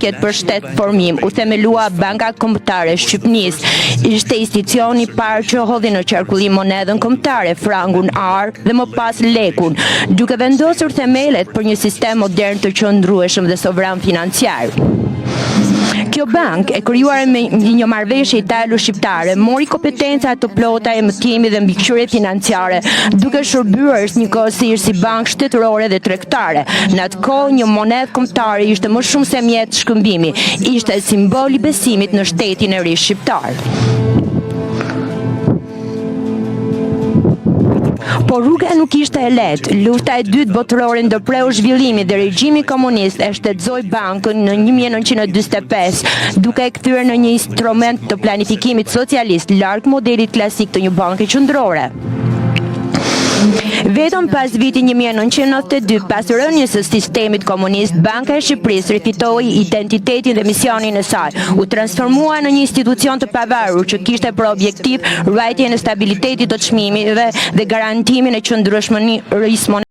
për shtet formim, u themelua Banka Kombëtare e Shqipërisë, ishte institucioni i parë që hodhi në qarkullim monedën kombëtare, frangun ar dhe më pas lekun, duke vendosur themelet për një sistem modern të qëndrueshëm dhe sovran financiar. Kjo bank, e krijuar me një marrëveshje italo-shqiptare, mori kompetenca të plota e emëtimi dhe mbikëqyrje financiare, duke shërbyer njëkohësisht si bankë shtetërore dhe tregtare. Në atë kohë, një monedhë kombëtare ishte më shumë se mjet shkëmbimi, ishte simbol i besimit në shtetin e ri shqiptar. Por rruga nuk ishte e lehtë. Lufta e dytë botërore ndërpreu zhvillimin dhe regjimi komunist e shtetëzoi bankën në 1945, duke e kthyer në një instrument të planifikimit socialist larg modelit klasik të një banke qendrore. Vetëm pas vitit 1992, pas rënies së sistemit komunist, Banka e Shqipërisë rifitoi identitetin dhe misionin e saj. U transformua në një institucion të pavarur që kishte për objektiv ruajtjen e stabilitetit të çmimeve dhe garantimin e qëndrueshmërisë